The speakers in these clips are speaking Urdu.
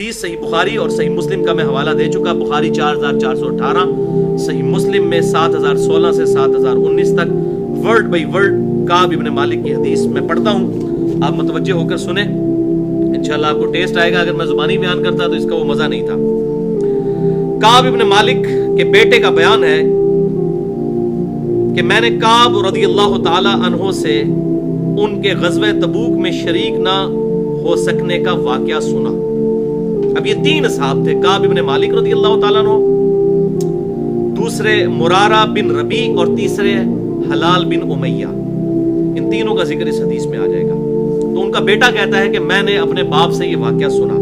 صحیح بخاری اور صحیح مسلم کا میں حوالہ دے چکا. بخاری 4418, صحیح مسلم میں 7016 سے 7019 تک ورڈ بائی ورڈ کعب ابن مالک کی حدیث میں پڑھتا ہوں. آپ متوجہ ہو کر سنیں, انشاءاللہ آپ کو ٹیسٹ آئے گا. اگر میں زبانی بیان کرتا تو اس کا وہ مزہ نہیں تھا. کعب ابن مالک کے بیٹے کا بیان ہے کہ میں نے کعب رضی اللہ تعالی عنہ سے ان کے غزوہ تبوک میں شریک نہ ہو سکنے کا واقعہ سنا. اب یہ تین اصحاب تھے, کعب ابن مالک رضی اللہ تعالیٰ عنہ, دوسرے مرارہ بن ربیع اور تیسرے حلال بن امیہ. ان تینوں کا ذکر اس حدیث میں آ جائے گا. تو ان کا بیٹا کہتا ہے کہ میں نے اپنے باپ سے یہ واقعہ سنا.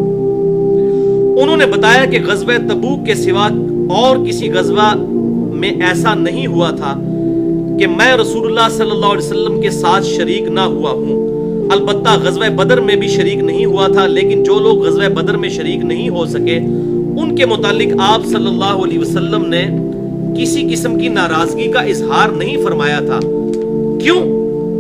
انہوں نے بتایا کہ غزوہ تبوک کے سوا اور کسی غزوہ میں ایسا نہیں ہوا تھا کہ میں رسول اللہ صلی اللہ علیہ وسلم کے ساتھ شریک نہ ہوا ہوں. البتہ غزوہ بدر میں بھی شریک نہیں ہوا تھا, لیکن جو لوگ غزوہ بدر میں شریک نہیں ہو سکے ان کے متعلق آپ صلی اللہ علیہ وسلم نے کسی قسم کی ناراضگی کا اظہار نہیں فرمایا تھا. کیوں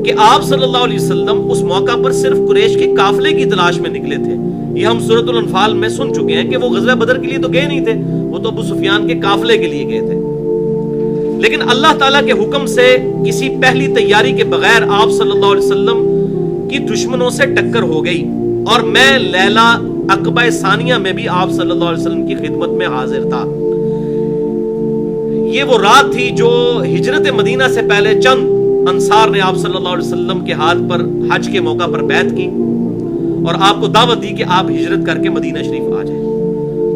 کہ آپ صلی اللہ علیہ وسلم اس موقع پر صرف قریش کے قافلے کی تلاش میں نکلے تھے. یہ ہم سورۃ الانفال میں سن چکے ہیں کہ وہ غزوہ بدر کے لیے تو گئے نہیں تھے, وہ تو ابو سفیان کے قافلے کے لیے گئے تھے. لیکن اللہ تعالیٰ کے حکم سے کسی پہلی تیاری کے بغیر آپ صلی اللہ علیہ وسلم کی دشمنوں سے ٹکر ہو گئی, اور میں لیلہ عقبہ ثانیہ میں بھی آپ صلی اللہ علیہ وسلم کی خدمت میں حاضر تھا. یہ وہ رات تھی جو ہجرت مدینہ سے پہلے چند انصار نے آپ صلی اللہ علیہ وسلم کے ہاتھ پر حج کے موقع پر بیعت کی اور آپ کو دعوت دی کہ آپ ہجرت کر کے مدینہ شریف آ جائیں.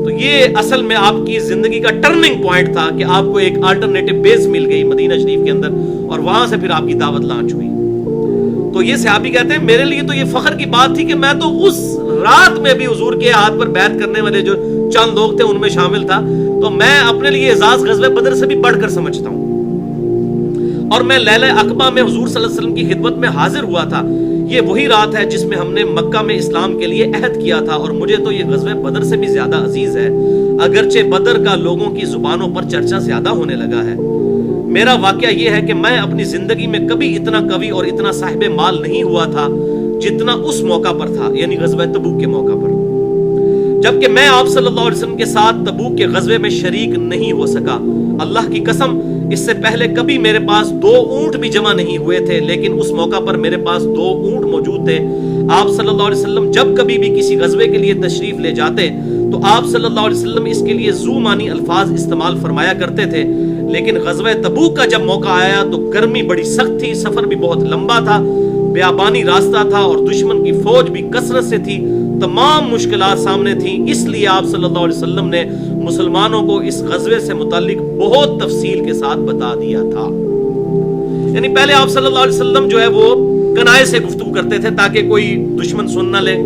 تو یہ اصل میں آپ کی زندگی کا ٹرننگ پوائنٹ تھا کہ آپ کو ایک الٹرنیٹو بیس مل گئی مدینہ شریف کے اندر, اور وہاں سے پھر آپ کی دعوت لانچ ہوئی. تو یہ صحابی کہتے ہیں میرے لیے تو یہ فخر کی بات تھی کہ میں تو اس رات میں بھی حضور کے ہاتھ پر بیعت کرنے والے جو چند لوگ تھے ان میں شامل تھا. تو میں اپنے لیے اعزاز غزوہ بدر سے بھی بڑھ کر سمجھتا ہوں, اور میں لیلہ عقبہ میں حضور صلی اللہ علیہ وسلم کی خدمت میں حاضر ہوا تھا. یہ وہی رات ہے جس میں ہم نے مکہ میں اسلام کے لیے عہد کیا تھا, اور مجھے تو یہ غزوہ بدر سے بھی زیادہ عزیز ہے, اگرچہ بدر کا لوگوں کی زبانوں پر چرچا زیادہ ہونے لگا ہے. میرا واقعہ یہ ہے کہ میں اپنی زندگی میں کبھی اتنا قوی اور اتنا صاحب مال نہیں ہوا تھا جتنا اس موقع پر تھا, یعنی غزوہ تبوک کے موقع پر. جبکہ میں آپ صلی اللہ علیہ وسلم کے ساتھ تبوک کے غزوے میں شریک نہیں ہو سکا. اللہ کی قسم اس سے پہلے کبھی میرے پاس 2 اونٹ بھی جمع نہیں ہوئے تھے, لیکن اس موقع پر میرے پاس 2 اونٹ موجود تھے. آپ صلی اللہ علیہ وسلم جب کبھی بھی کسی غزوے کے لیے تشریف لے جاتے تو آپ صلی اللہ علیہ وسلم اس کے لیے ذو معنی الفاظ استعمال فرمایا کرتے تھے. لیکن غزوہ تبوک کا جب موقع آیا تو گرمی بڑی سخت تھی, سفر بھی بہت لمبا تھا, بیابانی راستہ تھا, اور دشمن کی فوج بھی کثرت سے تھی. تمام مشکلات سامنے تھیں. اس لیے آپ صلی اللہ علیہ وسلم نے مسلمانوں کو اس غزوے سے متعلق بہت تفصیل کے ساتھ بتا دیا تھا. یعنی پہلے آپ صلی اللہ علیہ وسلم جو ہے وہ کنائے سے گفتگو کرتے تھے تاکہ کوئی دشمن سن نہ لے,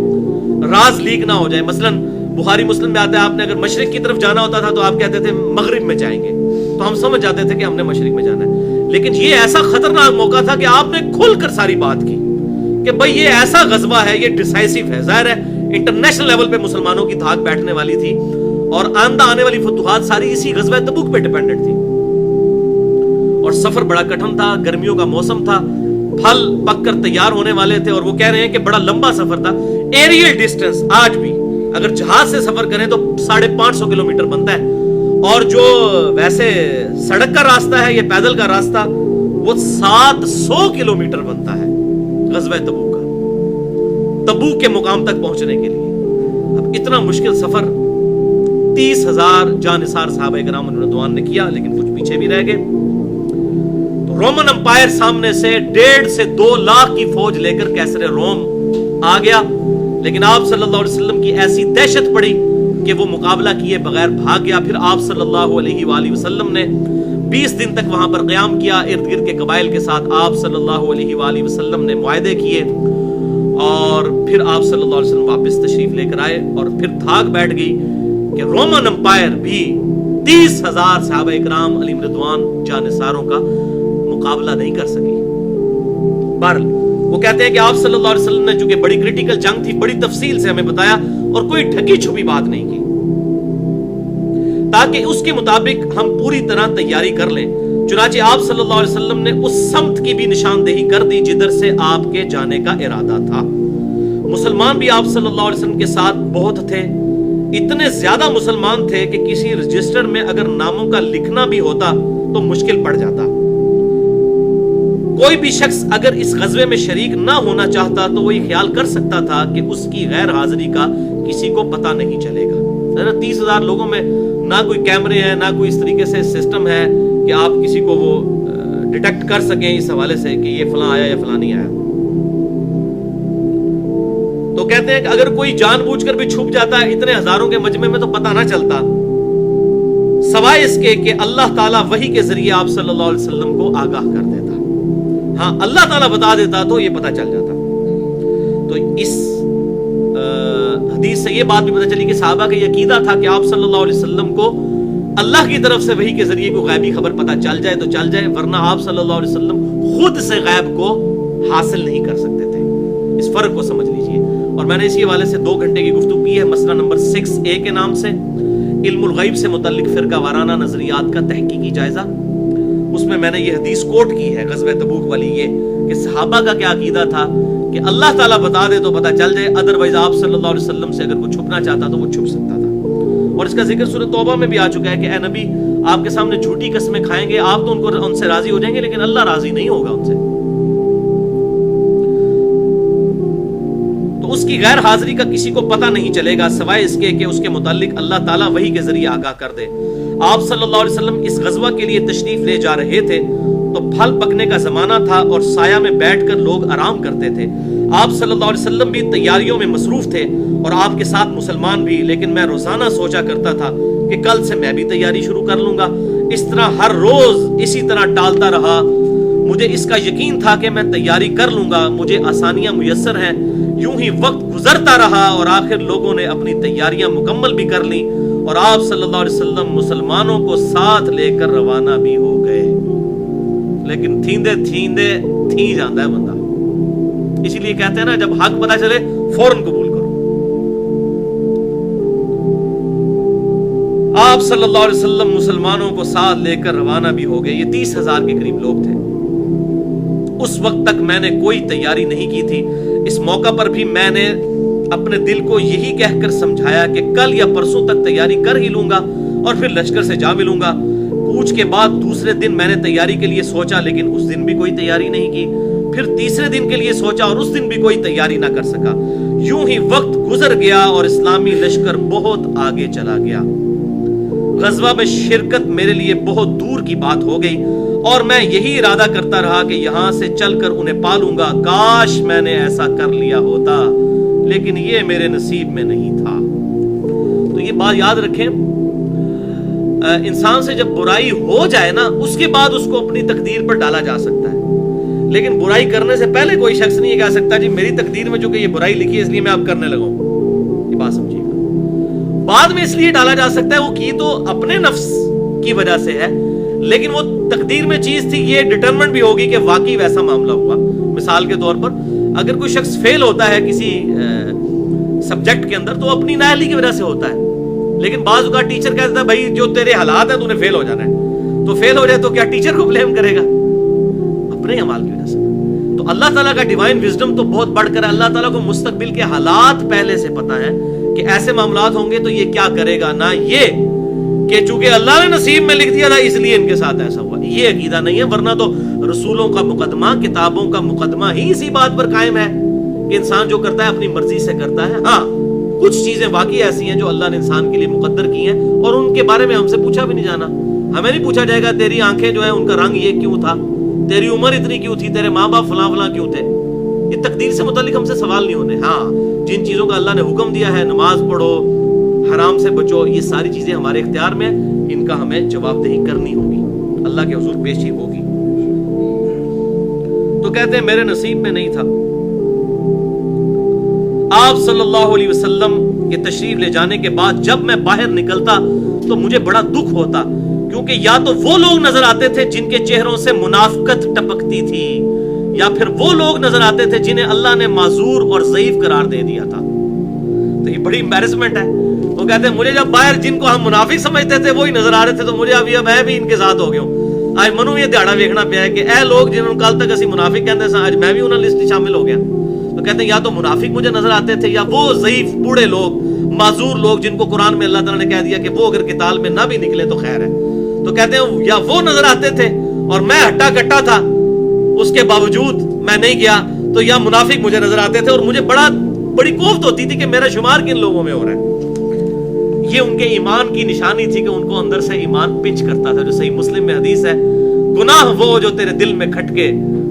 راز لیک نہ ہو جائے. مثلا بخاری مسلم میں آتا ہے آپ نے اگر مشرق کی طرف جانا ہوتا تھا تو آپ کہتے تھے مغرب میں جائیں گے, تو ہم سمجھ جاتے تھے کہ ہم نے مشرق میں جانا ہے. لیکن یہ ایسا خطرناک موقع تھا کہ آپ نے کھل کر ساری بات کی کہ بھئی یہ ایسا غزوہ ہے, یہ ڈیسائسو ہے. ظاہر ہے انٹرنیشنل لیول پہ مسلمانوں کی دھاک بیٹھنے والی تھی, اور آئندہ آنے والی فتوحات ساری اسی غزوہ تبوک پہ ڈیپینڈنٹ تھی. اور سفر بڑا کٹھن تھا, گرمیوں کا موسم تھا, پھل پک کر تیار ہونے والے تھے, اور وہ کہہ رہے ہیں کہ بڑا لمبا سفر تھا. ایریل ڈسٹنس آج بھی اگر جہاز سے سفر کریں تو 550 کلومیٹر بنتا ہے, اور جو ویسے سڑک کا راستہ ہے, یہ پیدل کا راستہ, وہ 700 کلومیٹر بنتا ہے غزوہ تبوک کا, تبوک کے مقام تک پہنچنے کے لیے. اب اتنا مشکل سفر 30,000 جانثار صحابہ کرام رضوان نے کیا, لیکن کچھ پیچھے بھی رہ گئے. تو رومن امپائر سامنے سے 1.5 سے 2 لاکھ کی فوج لے کر کیسر روم آ گیا, لیکن آپ صلی اللہ علیہ وسلم کی ایسی دہشت پڑی کہ وہ مقابلہ کیے بغیر بھاگ گیا. پھر آپ صلی اللہ علیہ وآلہ وسلم نے 20 دن تک وہاں پر قیام کیا, ارد گرد کے قبائل کے ساتھ آپ صلی اللہ علیہ وآلہ وسلم نے معاہدے کیے, اور پھر آپ صلی اللہ علیہ وسلم واپس تشریف لے کر آئے. اور پھر دھاگ بیٹھ گئی کہ رومن امپائر بھی 30,000 صحابہ اکرام علیہم رضوان جانثاروں کا مقابلہ نہیں کر سکی. بہرحال وہ کہتے ہیں کہ آپ صلی اللہ علیہ وسلم نے چونکہ بڑی کریٹیکل جنگ تھی, بڑی تفصیل سے ہمیں بتایا, اور کوئی ڈھکی چھپی بات نہیں کی, تاکہ اس کے مطابق ہم پوری طرح تیاری کر لیں. چنانچہ آپ صلی اللہ علیہ وسلم نے اس سمت کی بھی نشاندہی کر دی جدھر سے آپ کے جانے کا ارادہ تھا. مسلمان بھی آپ صلی اللہ علیہ وسلم کے ساتھ بہت تھے, اتنے زیادہ مسلمان تھے کہ کسی رجسٹر میں اگر ناموں کا لکھنا بھی ہوتا تو مشکل پڑ جاتا. کوئی بھی شخص اگر اس غزوے میں شریک نہ ہونا چاہتا تو وہ یہ خیال کر سکتا تھا کہ اس کی غیر حاضری کا کسی کو پتہ نہیں چلے گا. 30,000 لوگوں میں نہ کوئی کیمرے ہیں، نہ کوئی اس طریقے سے سسٹم ہے کہ آپ کسی کو وہ ڈیٹیکٹ کر سکیں اس حوالے سے کہ یہ فلاں آیا یا فلاں نہیں آیا. تو کہتے ہیں کہ اگر کوئی جان بوجھ کر بھی چھپ جاتا ہے اتنے ہزاروں کے مجمع میں تو پتہ نہ چلتا، سوائے اس کے کہ اللہ تعالیٰ وحی کے ذریعے آپ صلی اللہ علیہ وسلم کو آگاہ کر دیتا. ہاں اللہ تعالیٰ بتا دیتا تو یہ پتہ چل جاتا. تو اس حدیث سے یہ بات بھی پتہ چلی کہ صحابہ کا یہ عقیدہ تھا کہ آپ صلی اللہ علیہ وسلم کو اللہ کی طرف سے وحی کے ذریعے کو غیبی خبر پتہ چل جائے تو چل جائے، ورنہ آپ صلی اللہ علیہ وسلم خود سے غیب کو حاصل نہیں کر سکتے تھے. اس فرق کو سمجھ لیجئے. اور میں نے اسی حوالے سے 2 گھنٹے کی گفتگو کی ہے مسئلہ نمبر 6A کے نام سے، علم الغیب سے متعلق فرقہ وارانہ نظریات کا تحقیقی جائزہ. اس میں نے یہ حدیث کوٹ کی ہے غزوہ تبوک والی، یہ کہ صحابہ کا کیا عقیدہ تھا کہ اللہ تعالیٰ بتا دے تو پتہ چل جائے، ادروائز آپ صلی اللہ علیہ وسلم سے اگر کوئی چھپنا چاہتا تو وہ چھپ سکتا تھا. اور اس کا ذکر سورۃ توبہ میں بھی آ چکا ہے کہ اے نبی آپ کے سامنے جھوٹی قسمیں کھائیں گے، آپ تو ان سے راضی ہو جائیں گے لیکن اللہ راضی نہیں ہوگا ان سے. تو اس کی غیر حاضری کا کسی کو پتہ نہیں چلے گا سوائے اس کے کہ اس کے متعلق اللہ تعالیٰ وحی کے ذریعے آگاہ کر دے. آپ صلی اللہ علیہ وسلم اس غزوہ کے لیے تشریف لے جا رہے تھے تو پھل پکنے کا زمانہ تھا اور سایہ میں بیٹھ کر لوگ آرام کرتے تھے. آپ صلی اللہ علیہ وسلم بھی تیاریوں میں مصروف تھے اور آپ کے ساتھ مسلمان بھی، لیکن میں روزانہ سوچا کرتا تھا کہ کل سے میں بھی تیاری شروع کر لوں گا. اس طرح ہر روز اسی طرح ٹالتا رہا. مجھے اس کا یقین تھا کہ میں تیاری کر لوں گا، مجھے آسانیاں میسر ہیں. یوں ہی وقت گزرتا رہا اور آخر لوگوں نے اپنی تیاریاں مکمل بھی کر لیں اور آپ صلی اللہ علیہ وسلم مسلمانوں کو ساتھ لے کر روانہ بھی ہو گئے. لیکن تھیندے تھی جاندہ ہے بندہ. اسی لیے کہتے ہیں نا جب حق پتہ چلے فوراً قبول کرو. آپ صلی اللہ علیہ وسلم مسلمانوں کو ساتھ لے کر روانہ بھی ہو گئے. یہ 30,000 کے قریب لوگ تھے. اس وقت تک میں نے کوئی تیاری نہیں کی تھی. اس موقع پر بھی میں نے اپنے دل کو یہی کہہ کر سمجھایا کہ کل یا پرسوں تک تیاری کر ہی لوں گا اور پھر لشکر سے جا ملوں گا. کوچ کے بعد دوسرے دن میں نے تیاری کے لیے سوچا لیکن اس دن بھی کوئی تیاری نہیں کی. پھر تیسرے دن کے لیے سوچا اور اس دن بھی کوئی تیاری نہ کر سکا. یوں ہی وقت گزر گیا اور اسلامی لشکر بہت آگے چلا گیا. غزوہ میں شرکت میرے لیے بہت دور کی بات ہو گئی اور میں یہی ارادہ کرتا رہا کہ یہاں سے چل کر انہیں پالوں گا. کاش میں نے ایسا کر لیا ہوتا لیکن یہ میرے نصیب میں نہیں تھا. تو یہ بات یاد رکھیں، انسان سے جب برائی ہو جائے نا اس کے بعد اس کو اپنی تقدیر پر ڈالا جا سکتا ہے، لیکن برائی کرنے سے پہلے کوئی شخص نہیں کہہ سکتا جی میری تقدیر میں جو کہ یہ برائی لکھی ہے اس لیے میں اب کرنے لگا ہوں. یہ بات سمجھیے گا. بعد میں اس لیے ڈالا جا سکتا ہے وہ کی تو اپنے نفس کی وجہ سے ہے لیکن وہ تقدیر میں چیز تھی یہ ڈٹرمنٹ بھی ہوگی کہ واقعی ویسا معاملہ ہوا. مثال کے طور پر اگر کوئی شخص فیل ہوتا ہے کسی سبجیکٹ کے اندر تو اپنی نااہلی کی وجہ سے ہوتا ہے، لیکن بعض اوقات ٹیچر کہتا ہے بھائی جو تیرے حالات ہیں تو نے فیل ہو جانا ہے. تو فیل ہو جائے تو کیا ٹیچر کو بلیم کرے گا؟ اپنے اعمال کی وجہ سے. تو اللہ تعالیٰ کا ڈیوائن وزڈم تو بہت بڑھ کر ہے. اللہ تعالیٰ کو مستقبل کے حالات پہلے سے پتا ہے کہ ایسے معاملات ہوں گے تو یہ کیا کرے گا، نہ یہ کہ چونکہ اللہ نے نصیب میں لکھ دیا تھا اس لیے ان کے ساتھ ایسا ہوا. یہ عقیدہ نہیں ہے، ورنہ تو رسولوں کا مقدمہ، کتابوں کا مقدمہ ہی اسی بات پر قائم ہے کہ انسان جو کرتا ہے اپنی مرضی سے کرتا ہے. ہاں کچھ چیزیں واقعی ایسی ہیں جو اللہ نے انسان کے لیے مقدر کی ہیں اور ان کے بارے میں ہم سے پوچھا بھی نہیں جانا. ہمیں نہیں پوچھا جائے گا تیری آنکھیں جو ہیں ان کا رنگ یہ کیوں تھا، تیری عمر اتنی کیوں تھی، تیرے ماں باپ فلاں فلاں کیوں تھے. یہ تقدیر سے متعلق ہم سے سوال نہیں ہونے. ہاں جن چیزوں کا اللہ نے حکم دیا ہے، نماز پڑھو، حرام سے بچو، یہ ساری چیزیں ہمارے اختیار میں، ان کا ہمیں جواب دہی کرنی ہوگی، اللہ کے حضور پیش ہی ہوگی. تو کہتے ہیں میرے نصیب میں نہیں تھا. آپ صلی اللہ علیہ وسلم کے تشریف لے جانے کے بعد جب میں باہر نکلتا تو مجھے بڑا دکھ ہوتا، کیونکہ یا تو وہ لوگ نظر آتے تھے جن کے چہروں سے منافقت ٹپکتی تھی، یا پھر وہ لوگ نظر آتے تھے جنہیں اللہ نے معذور اور ضعیف قرار دے دیا تھا. تو یہ بڑی امبیرسمنٹ ہے. وہ کہتے ہیں مجھے جب باہر جن کو ہم منافق سمجھتے تھے وہی نظر آ رہے تھے تو مجھے اب میں بھی ان کے ساتھ ہو گیا ہوں. آج منو یہ دیہڑا ویکھنا پیا ہے کہ اے لوگ جنہوں نے کل تک اسی منافق کہتے ہیں آج میں بھی انہوں لسٹ شامل ہو گیا. تو کہتے ہیں یا تو منافق مجھے نظر آتے تھے یا وہ ضعیف بوڑھے لوگ معذور لوگ جن کو قرآن میں اللہ تعالیٰ نے کہہ دیا کہ وہ اگر قتال میں نہ بھی نکلے تو خیر ہے، تو کہتے ہیں یا وہ نظر آتے تھے اور میں ہٹا کٹا تھا اس کے باوجود میں نہیں گیا، تو یا منافق مجھے نظر آتے تھے اور مجھے بڑی کوفت ہوتی تھی کہ میرا شمار کن لوگوں میں ہو رہا ہے۔ یہ ان کے ایمان کی نشانی تھی کہ ان کو اندر سے ایمان پنچ کرتا تھا، جو صحیح مسلم میں حدیث ہے، گناہ وہ جو تیرے دل میں کھٹکے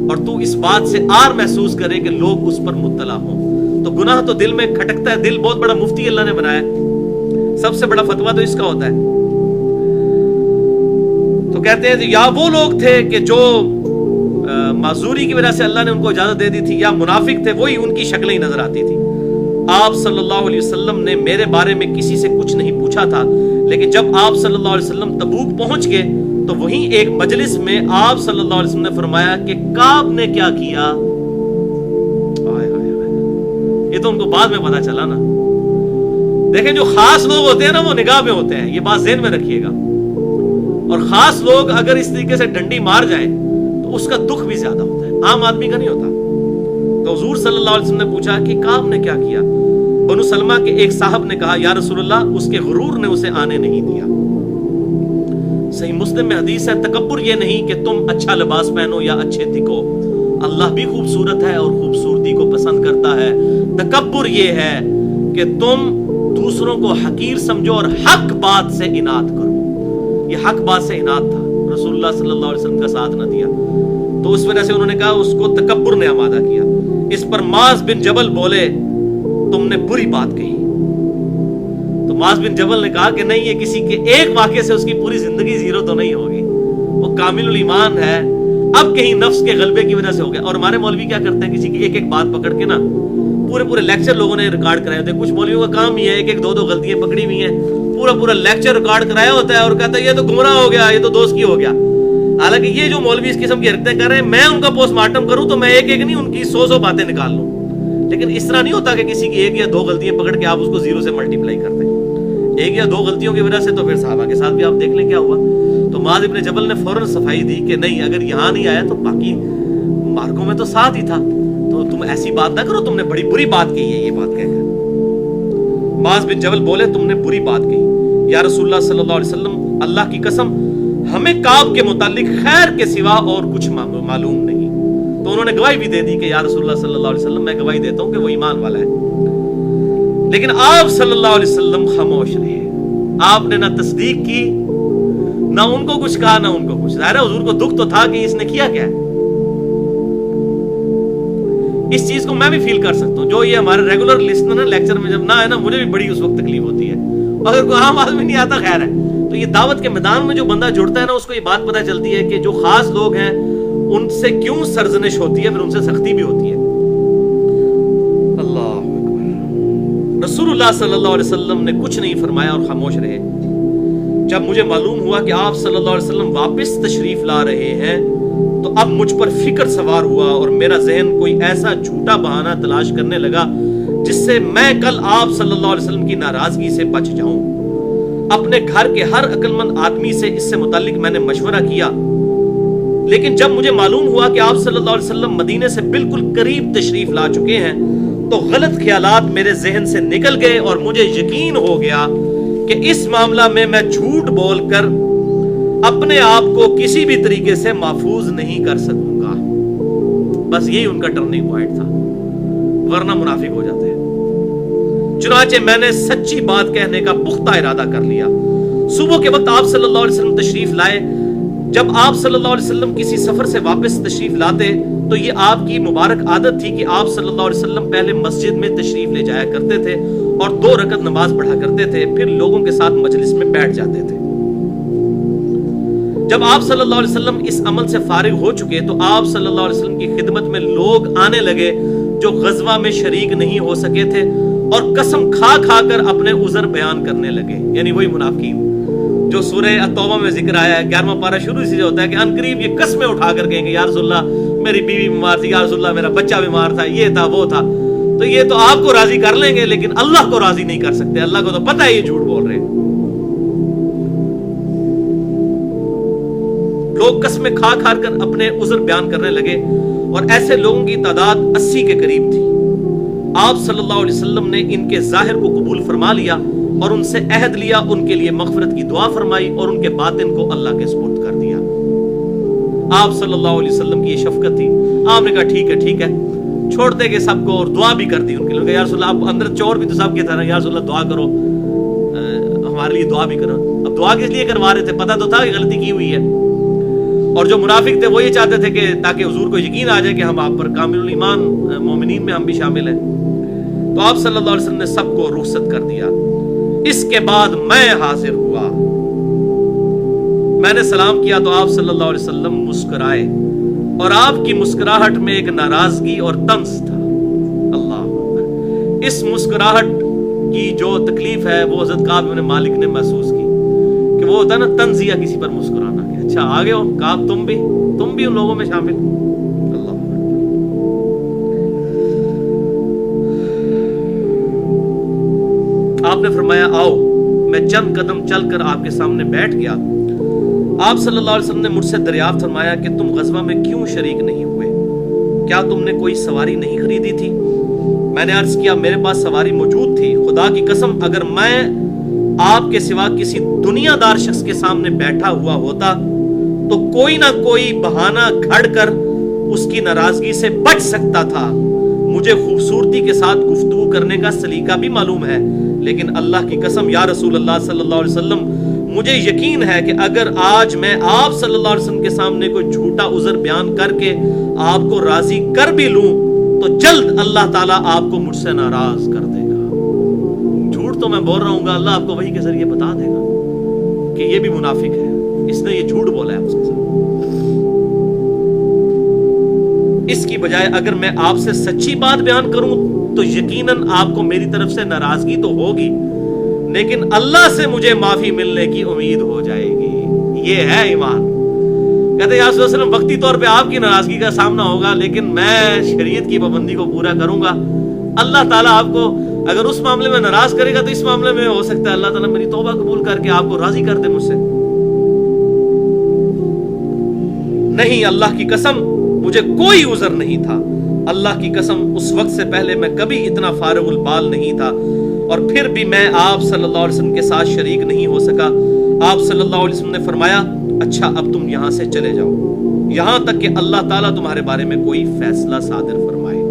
اور تو اس بات سے آر محسوس کرے کہ لوگ اس پر مطلع ہوں۔ تو گناہ تو دل میں کھٹکتا ہے، دل بہت بڑا مفتی اللہ نے بنایا ہے، سب سے بڑا فتویٰ تو اس کا ہوتا ہے۔ تو کہتے ہیں یا وہ لوگ تھے کہ جو معذوری کی وجہ سے اللہ نے ان کو اجازت دے دی تھی، یا منافق تھے، وہی ان کی شکلیں ہی نظر آتی تھی۔ آپ صلی اللہ علیہ وسلم نے میرے بارے میں کسی سے کچھ نہیں پوچھا تھا، لیکن جب آپ صلی اللہ علیہ وسلم تبوک پہنچ گئے تو وہیں ایک مجلس میں آپ صلی اللہ علیہ وسلم نے فرمایا کہ کعب نے کیا کیا۔ یہ تو ان کو بعد میں پتا چلا نا۔ دیکھیں جو خاص لوگ ہوتے ہیں نا وہ نگاہ میں ہوتے ہیں، یہ بات ذہن میں رکھیے گا، اور خاص لوگ اگر اس طریقے سے ڈنڈی مار جائیں تو اس کا دکھ بھی زیادہ ہوتا ہے، عام آدمی کا نہیں ہوتا۔ تو حضور صلی اللہ علیہ وسلم نے پوچھا کہ کعب نے کیا کیا؟ بنو سلمہ کے ایک صاحب نے کہا یا رسول اللہ اس کے غرور نے اسے آنے نہیں دیا۔ صحیح مسلم میں حدیث ہے تکبر یہ نہیں کہ تم اچھا لباس پہنو یا اچھے دکھو، اللہ بھی خوبصورت ہے اور خوبصورتی کو پسند کرتا ہے، تکبر یہ ہے کہ تم دوسروں کو حقیر سمجھو اور حق بات سے اناد کرو۔ یہ حق بات سے اناد تھا، رسول اللہ صلی اللہ علیہ وسلم کا ساتھ نہ دیا، تو اس وجہ سے انہوں نے کہا اس کو تکبر نے آمادہ کیا۔ اس پر معاذ بن جبل بولے تم نے بری بات کہی، تو معاذ بن جبل نے کہا کہ نہیں، یہ کسی کے ایک واقعے سے اس کی پوری زندگی زیرو تو نہیں ہوگی، وہ کامل الایمان ہے، اب کہیں نفس کے غلبے کی وجہ سے ہو گیا۔ اور ہمارے مولوی کیا کرتے ہیں، کسی کی ایک ایک بات پکڑ کے نا پورے لیکچر لوگوں نے ریکارڈ کرائے ہوتے ہیں، کچھ مولویوں کا کام ہی ہے ایک ایک دو غلطیاں پکڑی ہوئی ہیں، پورا لیکچر ریکارڈ کرایا ہوتا ہے اور کہتا ہے یہ تو گمراہ ہو گیا، یہ تو دوست کی ہو گیا۔ حالانکہ یہ جو مولوی اس قسم کی حرکتیں کر رہے ہیں، میں ان کا پوسٹ مارٹم کروں تو میں ایک ایک نہیں ان کی 100 باتیں نکال لوں، لیکن اس طرح نہیں ہوتا کہ کسی کی ایک یا دو غلطیاں پکڑ کے آپ اس کو زیرو سے ملٹیپلائی کرتے ہیں۔ ایک یا دو غلطیوں کی وجہ سے تو پھر صحابہ کے ساتھ بھی آپ دیکھ لیں کیا ہوا۔ تو معاذ ابن جبل نے فوراً صفائی دی کہ نہیں، اگر یہاں نہیں آیا تو باقی مارکوں میں تو ساتھ ہی تھا، تو تم ایسی بات نہ کرو، تم نے بڑی بری بات کہی ہے۔ یہ بات کہہ کر معاذ بن جبل بولے تم نے بری بات کہی یا رسول اللہ صلی اللہ علیہ وسلم، اللہ کی قسم ہمیں کعب کے متعلق خیر کے سوا اور کچھ معلوم نہیں۔ تو انہوں نے گواہی بھی دے دی کہ یا رسول اللہ صلی اللہ علیہ وسلم میں گواہی دیتا ہوں کہ وہ ایمان والا ہے، لیکن آپ صلی اللہ علیہ وسلم خاموش رہے، آپ نے نہ تصدیق کی، نہ ان کو کچھ کہا، نہ ان کو کچھ۔ ظاہر ہے حضور کو دکھ تو تھا کہ اس نے کیا کیا ہے۔ اس چیز کو میں بھی فیل کر سکتا ہوں، جو یہ ہمارے ریگولر لسنر نا لیکچر میں جب نہ آئے نا، مجھے بھی بڑی اس وقت تکلیف ہوتی ہے، اگر کوئی عام آدمی نہیں آتا خیر ہے۔ تو یہ دعوت کے میدان میں جو بندہ جڑتا ہے نا، اس کو یہ بات پتہ چلتی ہے کہ جو خاص لوگ ہیں ان سے کیوں سرزنش ہوتی ہے، پھر ان سے سختی بھی ہوتی ہے۔ اللہ اکبر۔ رسول اللہ صلی اللہ علیہ وسلم نے کچھ نہیں فرمایا اور خاموش رہے۔ جب مجھے معلوم ہوا کہ آپ صلی اللہ علیہ وسلم واپس تشریف لا رہے ہیں تو اب مجھ پر فکر سوار ہوا اور میرا ذہن کوئی ایسا جھوٹا بہانہ تلاش کرنے لگا جس سے میں کل آپ صلی اللہ علیہ وسلم کی ناراضگی سے بچ جاؤں۔ اپنے گھر کے ہر عقل مند آدمی سے اس سے متعلق میں نے مشورہ کیا، لیکن جب مجھے معلوم ہوا کہ آپ صلی اللہ علیہ وسلم مدینے سے بالکل قریب تشریف لا چکے ہیں تو غلط خیالات میرے ذہن سے نکل گئے اور مجھے یقین ہو گیا کہ اس معاملہ میں جھوٹ بول کر اپنے آپ کو کسی بھی طریقے سے محفوظ نہیں کر سکوں گا۔ بس یہی ان کا ٹرننگ پوائنٹ تھا، ورنہ منافق ہو جاتے ہیں۔ چنانچہ میں نے سچی بات کہنے کا پختہ ارادہ کر لیا۔ صبح کے وقت آپ صلی اللہ علیہ وسلم تشریف لائے۔ جب آپ صلی اللہ علیہ وسلم کسی سفر سے واپس تشریف لاتے تو یہ آپ کی مبارک عادت تھی کہ آپ صلی اللہ علیہ وسلم پہلے مسجد میں تشریف لے جایا کرتے تھے اور 2 رکعت نماز پڑھا کرتے تھے، پھر لوگوں کے ساتھ مجلس میں بیٹھ جاتے تھے۔ جب آپ صلی اللہ علیہ وسلم اس عمل سے فارغ ہو چکے تو آپ صلی اللہ علیہ وسلم کی خدمت میں لوگ آنے لگے جو غزوہ میں شریک نہیں ہو سکے تھے اور قسم کھا کھا کر اپنے عذر بیان کرنے لگے، یعنی وہی منافقین جو سورہ التوبہ میں ذکر آیا ہے، 11واں پارہ شروع سے ہوتا ہے کہ ان قریب یہ قسمیں اٹھا کر کہیں گے یا رسول اللہ میری بیوی بیمار تھی، یا رسول اللہ میرا بچہ بیمار تھا، یہ تھا وہ تھا۔ تو یہ تو آپ کو راضی کر لیں گے لیکن اللہ کو راضی نہیں کر سکتے، اللہ کو تو پتہ ہے یہ جھوٹ بول رہے ہیں۔ لوگ قسمیں کھا کھا کر اپنے عذر بیان کرنے لگے اور ایسے لوگوں کی تعداد 80 کے قریب تھی۔ آپ صلی اللہ علیہ وسلم نے ان کے ظاہر کو قبول فرما لیا اور ان سے عہد لیا، ان کے لیے مغفرت کی دعا فرمائی اور ان کے باطن کو اللہ کے سپرد کر دیا۔ آپ صلی اللہ علیہ وسلم کی یہ شفقت تھی، آپ نے کہا ٹھیک ہے چھوڑ دے گے سب کو، اور دعا بھی کر دی ان کے لیے۔ یا رسول اللہ، آپ اندر چور بھی تو سب کے تھے نا، یا رسول اللہ دعا کرو، ہمارے لیے دعا بھی کرو۔ اب دعا کس لیے کروا رہے تھے؟ پتہ تو تھا کہ غلطی کی ہوئی ہے، اور جو منافق تھے وہ یہ چاہتے تھے کہ تاکہ حضور کو یقین آ جائے کہ ہم آپ پر کامل الایمان مومنین میں ہم بھی شامل ہیں۔ تو آپ صلی اللہ علیہ وسلم نے سب کو رخصت کر دیا۔ اس کے بعد میں حاضر ہوا، میں نے سلام کیا تو آپ صلی اللہ علیہ وسلم مسکرائے، اور آپ کی مسکراہٹ میں ایک ناراضگی اور طنز تھا۔ اللہ اکبر۔ اس مسکراہٹ کی جو تکلیف ہے وہ حضرت کعب بن مالک نے محسوس کی، کہ وہ ہوتا ہے نا طنزیہ کسی پر مسکرانا، کہ اچھا آگے ہو کعب، تم بھی ان لوگوں میں شامل۔ اللہ آپ نے فرمایا آؤ، میں چند قدم چل کر آپ کے سامنے بیٹھ گیا۔ آپ صلی اللہ علیہ وسلم نے مجھ سے دریافت فرمایا کہ تم غزوہ میں کیوں شریک نہیں ہوئے؟ کیا تم نے کوئی سواری نہیں خریدی تھی؟ میں نے عرض کیا میرے پاس سواری موجود تھی، خدا کی قسم اگر میں آپ کے سوا کسی دنیا دار شخص کے سامنے بیٹھا ہوا ہوتا تو کوئی نہ کوئی بہانہ گھڑ کر اس کی ناراضگی سے بچ سکتا تھا۔ مجھے خوبصورتی کے ساتھ گفتگو کرنے کا سلیقہ بھی معلوم ہے، لیکن اللہ کی قسم یا رسول اللہ صلی اللہ علیہ وسلم، مجھے یقین ہے کہ اگر آج میں آپ صلی اللہ علیہ وسلم کے سامنے کوئی جھوٹا عذر بیان کر کے آپ کو راضی کر بھی لوں تو جلد اللہ تعالیٰ آپ کو مجھ سے ناراض کر دے گا۔ جھوٹ تو میں بول رہا ہوں گا، اللہ آپ کو وحی کے ذریعے بتا دے گا کہ یہ بھی منافق ہے، اس نے یہ جھوٹ بولا ہے اس کے ساتھ۔ اس کی بجائے اگر میں آپ سے سچی بات بیان کروں تو یقیناً آپ کو میری طرف سے ناراضگی تو ہوگی، لیکن اللہ سے مجھے معافی ملنے کی امید ہو جائے گی۔ یہ ہے ایمان۔ کہتے ہیں یا رسول اللہ صلی اللہ علیہ وسلم وقتی طور پہ آپ کی ناراضگی کا سامنا ہوگا، لیکن میں شریعت کی پابندی کو پورا کروں گا۔ اللہ تعالیٰ آپ کو اگر اس معاملے میں ناراض کرے گا تو اس معاملے میں ہو سکتا ہے اللہ تعالیٰ میری توبہ قبول کر کے آپ کو راضی کر دے مجھ سے۔ نہیں، اللہ کی قسم مجھے کوئی عذر نہیں تھا، اللہ کی قسم اس وقت سے پہلے میں کبھی اتنا فارغ البال نہیں تھا، اور پھر بھی میں آپ صلی اللہ علیہ وسلم کے ساتھ شریک نہیں ہو سکا۔ آپ صلی اللہ علیہ وسلم نے فرمایا اچھا اب تم یہاں سے چلے جاؤ یہاں تک کہ اللہ تعالیٰ تمہارے بارے میں کوئی فیصلہ صادر فرمائے۔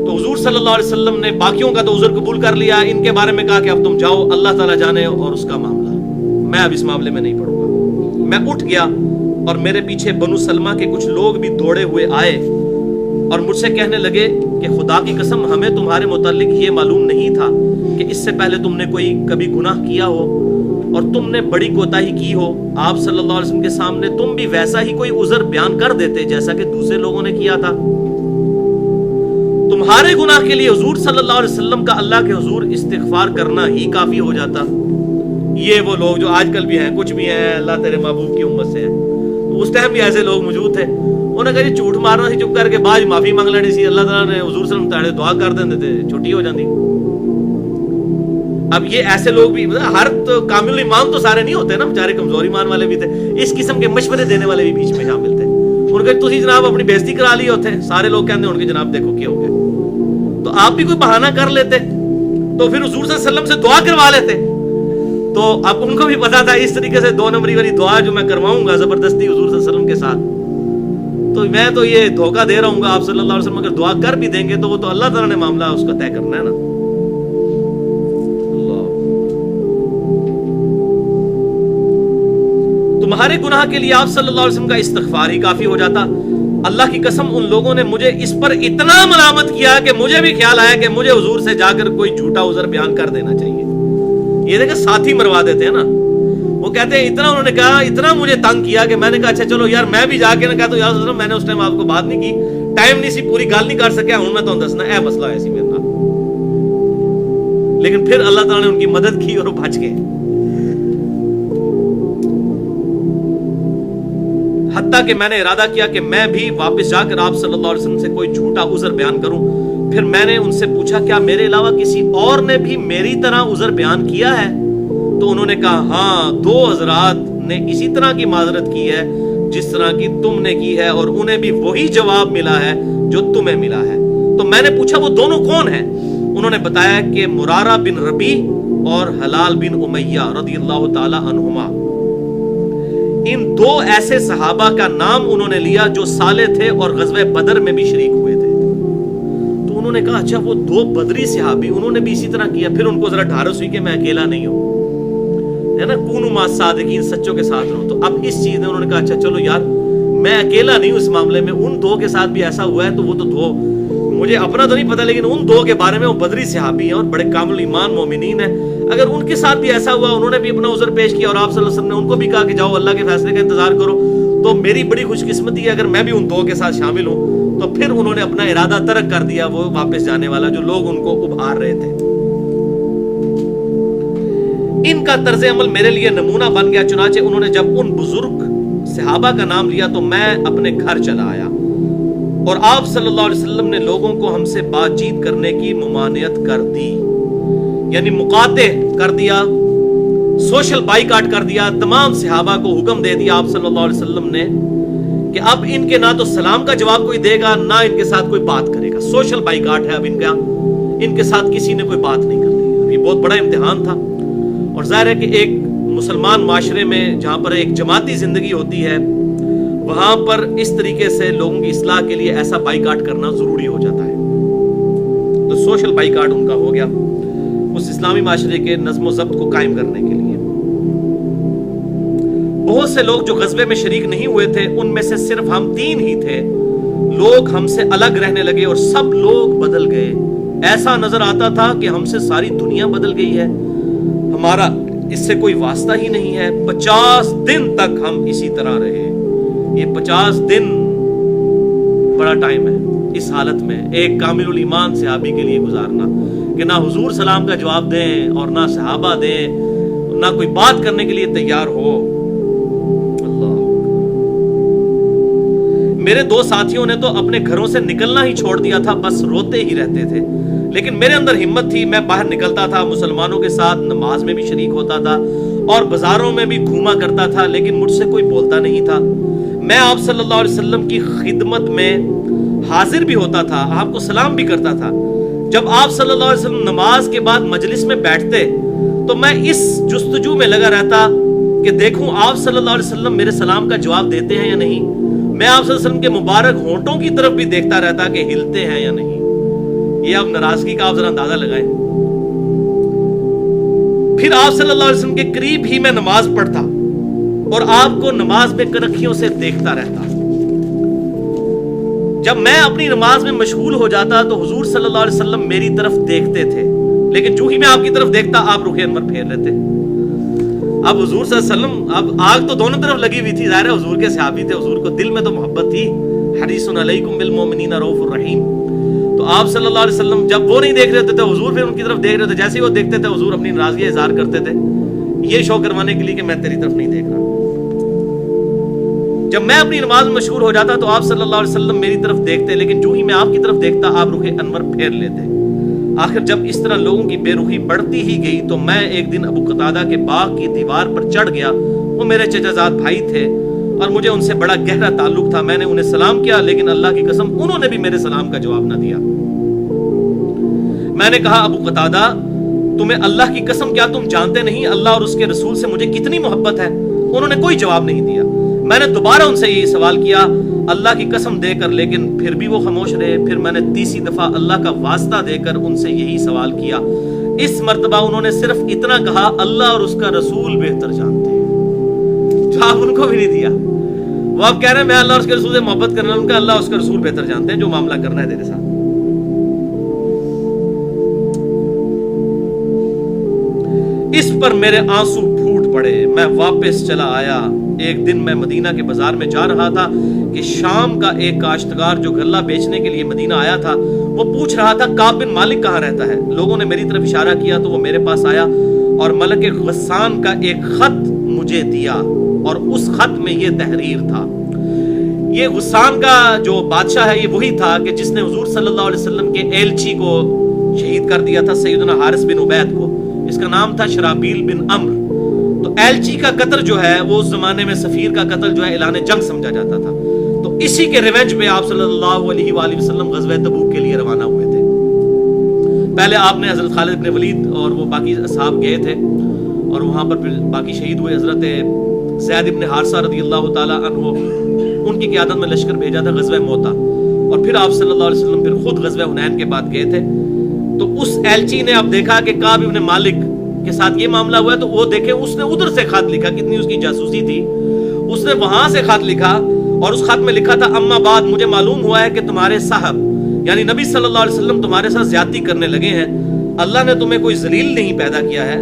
تو حضور صلی اللہ علیہ وسلم نے باقیوں کا تو عذر قبول کر لیا، ان کے بارے میں کہا کہ اب تم جاؤ، اللہ تعالیٰ جانے اور اس کا معاملہ، میں اب اس معاملے میں نہیں پڑوں گا۔ میں اٹھ گیا اور میرے پیچھے بنو سلمہ کے کچھ لوگ بھی دوڑے ہوئے آئے اور مجھ سے کہنے لگے کہ خدا کی قسم ہمیں تمہارے متعلق یہ معلوم نہیں تھا کہ اس سے پہلے تم نے کبھی گناہ کیا ہو اور تم نے بڑی کوتاہی کی ہو۔ آپ صلی اللہ علیہ وسلم کے سامنے تم بھی ویسا ہی کوئی عذر بیان کر دیتے جیسا کہ دوسرے لوگوں نے کیا تھا۔ تمہارے گناہ کے لیے حضور صلی اللہ علیہ وسلم کا اللہ کے حضور استغفار کرنا ہی کافی ہو جاتا۔ یہ وہ لوگ جو آج کل بھی ہیں، کچھ بھی ہیں، اللہ تیرے محبوب کی امت سے ہیں، اس ٹائم بھی ایسے لوگ موجود تھے، انہوں نے کہا جی جھوٹ مارنا سی، چپ کر کے بعد معافی مانگ لینی سی، اللہ تعالیٰ نے حضور صلی اللہ علیہ وسلم دعا کر دیندے تھے، چھٹی ہو جاتی۔ اب یہ ایسے لوگ بھی، ہر کامل ایمان تو سارے نہیں ہوتے نا، بیچارے کمزور ایمان والے بھی تھے، اس قسم کے مشورے دینے والے بھی بیچ میں شامل تھے۔ ان کے تسی جناب اپنی بےزتی کرا لی ہوتے، سارے لوگ کہتے ہیں ان کے جناب دیکھو کیا ہو گیا، تو آپ بھی کوئی بہانہ کر لیتے تو پھر حضور صلی اللہ علیہ وسلم سے دعا کروا لیتے۔ تو اب ان کو بھی پتا تھا اس طریقے سے 2 نمبری والی دعا جو میں کرواؤں گا زبردستی حضور صلی اللہ علیہ وسلم کے ساتھ، تو میں تو یہ دھوکہ دے رہا ہوں گا، آپ صلی اللہ علیہ وسلم اگر دعا کر بھی دیں گے تو وہ تو اللہ تعالیٰ نے معاملہ اس کا طے کرنا ہے نا۔ تمہارے گناہ کے لیے آپ صلی اللہ علیہ وسلم کا استغفار ہی کافی ہو جاتا۔ اللہ کی قسم ان لوگوں نے مجھے اس پر اتنا ملامت کیا کہ مجھے بھی خیال آیا کہ مجھے حضور سے جا کر کوئی جھوٹا عذر بیان کر دینا چاہیے۔ یہ دیکھیں ساتھی مروا دیتے ہیں نا، وہ کہتے ہیں اتنا انہوں نے کہا، اتنا مجھے تنگ کیا کہ میں نے کہا اچھا چلو یار میں بھی جا کے نہ کہتا ہوں یار میں نے اس ٹائم آپ کو بات نہیں کی، ٹائم نہیں سی، پوری گل نہیں کر سکیا، ہوں میں تو دسنا اے مسئلہ ہے سی میرے نال۔ لیکن پھر اللہ تعالیٰ نے ان کی مدد کی اور وہ بچ گئے۔ حتیٰ کہ میں نے ارادہ کیا کہ میں بھی واپس جا کر آپ صلی اللہ علیہ وسلم سے کوئی جھوٹا عذر بیان کروں۔ پھر میں نے ان سے پوچھا کیا میرے علاوہ کسی اور نے بھی میری طرح عذر بیان کیا ہے؟ تو انہوں نے کہا ہاں 2 حضرات نے اسی طرح کی معذرت کی ہے جس طرح کی تم نے کی ہے، اور انہیں بھی وہی جواب ملا ہے جو تمہیں ملا ہے۔ تو میں نے پوچھا وہ دونوں کون ہیں؟ انہوں نے بتایا کہ مرارہ بن ربی اور حلال بن امیہ رضی اللہ تعالی عنہما، ان دو ایسے صحابہ کا نام انہوں نے لیا جو سالے تھے اور غزوہ بدر میں بھی شریک ہوئے تھے۔ تو انہوں نے کہا اچھا وہ دو بدری صحابی، انہوں نے بھی اسی طرح کیا۔ پھر ان کو ذرا ڈھارس ہوئی کہ میں اکیلا نہیں ہوں، ہے نا، کونوا مع الصادقین، سچوں کے ساتھ رہو۔ تو اب اس چیز نے انہوں نے کہا اچھا چلو یار میں اکیلا نہیں ہوں اس معاملے میں، ان دو کے ساتھ بھی ایسا ہوا ہے تو وہ تو دو، مجھے اپنا تو نہیں پتا لیکن ان دو کے بارے میں وہ بدری صحابی ہیں اور بڑے کامل ایمان مومنین ہیں، اگر ان کے ساتھ بھی ایسا ہوا، انہوں نے بھی اپنا عذر پیش کیا اور آپ صلی اللہ علیہ وسلم نے ان کو بھی کہا کہ جاؤ اللہ کے فیصلے کا انتظار کرو، تو میری بڑی خوش قسمتی ہے اگر میں بھی ان دو کے ساتھ شامل ہوں۔ تو پھر انہوں نے اپنا ارادہ ترک کر دیا، وہ واپس جانے والا جو لوگ ان کو ابھار رہے تھے۔ ان کا طرز عمل میرے لیے نمونہ بن گیا، چنانچہ انہوں نے جب ان بزرگ صحابہ کا نام لیا تو میں اپنے گھر چلا آیا اور آپ صلی اللہ علیہ وسلم نے لوگوں کو ہم سے بات چیت کرنے کی ممانعت کر دی، یعنی مقاطع کر دیا، سوشل بائیکاٹ کر دیا، تمام صحابہ کو حکم دے دیا آپ صلی اللہ علیہ وسلم نے کہ اب ان کے نہ تو سلام کا جواب کوئی دے گا نہ ان کے ساتھ کوئی بات کرے گا، سوشل بائیکاٹ ہے اب ان کا، ان کے ساتھ کسی نے کوئی بات نہیں کرنی۔ یہ بہت بڑا امتحان تھا، اور ظاہر ہے کہ ایک مسلمان معاشرے میں جہاں پر ایک جماعتی زندگی ہوتی ہے وہاں پر اس طریقے سے لوگوں کی اصلاح کے لیے ایسا بائیکاٹ کرنا ضروری ہو جاتا ہے۔ تو سوشل بائیکاٹ ان کا ہو گیا اس اسلامی معاشرے کے نظم و ضبط کو قائم کرنے کے لیے۔ بہت سے لوگ جو غزوے میں شریک نہیں ہوئے تھے ان میں سے صرف ہم 3 ہی تھے، لوگ ہم سے الگ رہنے لگے اور سب لوگ بدل گئے، ایسا نظر آتا تھا کہ ہم سے ساری دنیا بدل گئی ہے، ہمارا اس سے کوئی واسطہ ہی نہیں ہے۔ 50 دن تک ہم اسی طرح رہے۔ یہ 50 دن بڑا ٹائم ہے اس حالت میں ایک کامل الایمان صحابی کے لیے گزارنا، کہ نہ حضور سلام کا جواب دیں اور نہ صحابہ دیں، نہ کوئی بات کرنے کے لیے تیار ہو۔ اللہ، میرے 2 ساتھیوں نے تو اپنے گھروں سے نکلنا ہی چھوڑ دیا تھا، بس روتے ہی رہتے تھے، لیکن میرے اندر ہمت تھی، میں باہر نکلتا تھا، مسلمانوں کے ساتھ نماز میں بھی شریک ہوتا تھا اور بازاروں میں بھی گھوما کرتا تھا، لیکن مجھ سے کوئی بولتا نہیں تھا۔ میں آپ صلی اللہ علیہ وسلم کی خدمت میں حاضر بھی ہوتا تھا، آپ کو سلام بھی کرتا تھا۔ جب آپ صلی اللہ علیہ وسلم نماز کے بعد مجلس میں بیٹھتے تو میں اس جستجو میں لگا رہتا کہ دیکھوں آپ صلی اللہ علیہ وسلم میرے سلام کا جواب دیتے ہیں یا نہیں۔ میں آپ صلی اللہ علیہ وسلم کے مبارک ہونٹوں کی طرف بھی دیکھتا رہتا کہ ہلتے ہیں یا نہیں۔ یہ اب ناراضگی کا آپ ذرا اندازہ لگائیں۔ پھر آپ صلی اللہ علیہ وسلم کے قریب ہی میں نماز پڑھتا اور آپ کو نماز میں کنکھیوں سے دیکھتا رہتا۔ جب میں اپنی نماز میں مشغول ہو جاتا تو حضور صلی اللہ علیہ وسلم میری طرف دیکھتے تھے، لیکن جو ہی میں آپ کی طرف دیکھتا آپ رخ انور پھیر لیتے۔ اب حضور صلی اللہ علیہ وسلم، اب آگ تو دونوں طرف لگی ہوئی تھی، ظاہر ہے حضور کے صحابی تھے، حضور کو دل میں تو محبت تھی، حریص علیکم بالمؤمنین رؤوف الرحیم۔ تو آپ صلی اللہ علیہ وسلم جب وہ نہیں دیکھ رہے تھے حضور پھر ان کی طرف دیکھ رہے تھے، جیسے ہی وہ دیکھتے تھے حضور اپنی ناراضگی اظہار کرتے تھے، یہ شو کروانے کے لیے کہ میں تیری طرف نہیں دیکھ رہا۔ جب میں اپنی نماز میں مشغول ہو جاتا تو آپ صلی اللہ علیہ وسلم میری طرف دیکھتے، لیکن جو ہی میں آپ کی طرف دیکھتا آپ رخ انور پھیر لیتے۔ آخر جب اس طرح لوگوں کی بے رخی بڑھتی ہی گئی تو میں ایک دن ابو قتادہ کے باغ کی دیوار پر چڑھ گیا، وہ میرے چچا زاد بھائی تھے اور مجھے ان سے بڑا گہرا تعلق تھا۔ میں نے انہیں سلام کیا، لیکن اللہ کی قسم انہوں نے بھی میرے سلام کا جواب نہ دیا۔ میں نے کہا ابو قتادہ تمہیں اللہ کی قسم کیا تم جانتے نہیں اللہ اور اس کے رسول سے مجھے کتنی محبت ہے؟ انہوں نے کوئی جواب نہیں دیا۔ میں نے دوبارہ ان سے یہی سوال کیا اللہ کی قسم دے کر، لیکن پھر بھی وہ خاموش رہے۔ پھر میں نے تیسری دفعہ اللہ کا واسطہ دے کر ان سے یہی سوال کیا۔ اس مرتبہ انہوں نے صرف اتنا کہا اللہ اور اس کا رسول بہتر جانتے ہیں۔ جواب ان کو بھی نہیں دیا۔ وہ اب کہہ رہے ہیں میں اللہ اور اس کے رسول سے محبت کرنا، ان کا اللہ اور اس کا رسول بہتر جانتے ہیں جو معاملہ کرنا ہے تیرے ساتھ۔ اس پر میرے آنسو پھوٹ پڑے، میں واپس چلا آیا۔ ایک دن میں مدینہ کے بازار میں جا رہا تھا کہ شام کا ایک کاشتکار جو غلہ بیچنے کے لیے مدینہ آیا تھا وہ پوچھ رہا تھا کعب بن مالک کہاں رہتا ہے؟ لوگوں نے میری طرف اشارہ کیا تو وہ میرے پاس آیا اور ملک غسان کا ایک خط مجھے دیا، اور اس خط میں یہ تحریر تھا۔ یہ غسان کا جو بادشاہ ہے یہ وہی تھا کہ جس نے حضور صلی اللہ علیہ وسلم کے ایلچی کو شہید کر دیا تھا، سیدنا حارث بن عبید کو۔ اس کا نام تھا شرابیل بن عمرو۔ تو ایلچی کا قتل جو ہے وہ اس زمانے میں سفیر کا قتل جو ہے اعلان جنگ سمجھا جاتا تھا۔ تو اسی کے ریونج پہ آپ صلی اللہ علیہ وآلہ وسلم غزوہ تبوک کے لیے روانہ ہوئے۔ پہلے آپ نے حضرت خالد بن ولید اور وہ باقی اصحاب گئے تھے اور وہاں پر پھر باقی شہید ہوئے. حضرت زید بن حارثہ رضی اللہ تعالی عنہ ان کی قیادت میں لشکر بھیجا تھا غزوہ موتا, اور پھر آپ صلی اللہ علیہ وسلم پھر خود غزوہ حنین کے بعد گئے تھے. تو اس ایلچی نے اب دیکھا کہ کعب بن مالک کے ساتھ یہ معاملہ ہوا ہے, تو وہ دیکھیں اس نے ادھر سے خط لکھا, کتنی اس کی جاسوسی تھی, اس نے وہاں سے خط لکھا اور اس خط میں لکھا تھا اما بعد مجھے معلوم ہوا ہے کہ تمہارے صاحب یعنی نبی صلی اللہ علیہ وسلم تمہارے ساتھ زیادتی کرنے لگے ہیں. اللہ نے تمہیں کوئی ذلیل نہیں پیدا کیا ہے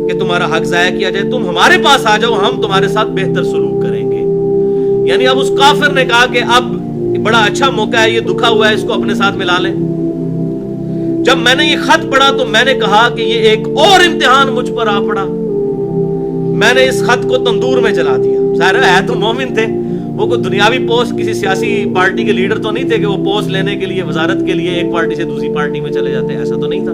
کہ تمہارا حق ضائع کیا جائے, تم ہمارے پاس آ جاؤ, ہم تمہارے ساتھ بہتر سلوک کریں گے. یعنی اب اس کافر نے کہا کہ اب بڑا اچھا موقع ہے, یہ دکھا ہوا ہے, اس کو اپنے ساتھ ملا لیں. جب میں نے یہ خط پڑھا تو میں نے کہا کہ یہ ایک اور امتحان مجھ پر آ پڑا. میں نے اس خط کو تندور میں جلا دیا. ظاہر ہے تو مومن تھے, وہ کوئی دنیاوی پوسٹ کسی سیاسی پارٹی کے لیڈر تو نہیں تھے کہ وہ پوسٹ لینے کے لیے وزارت کے لیے ایک پارٹی سے دوسری پارٹی میں چلے جاتے, ایسا تو نہیں تھا.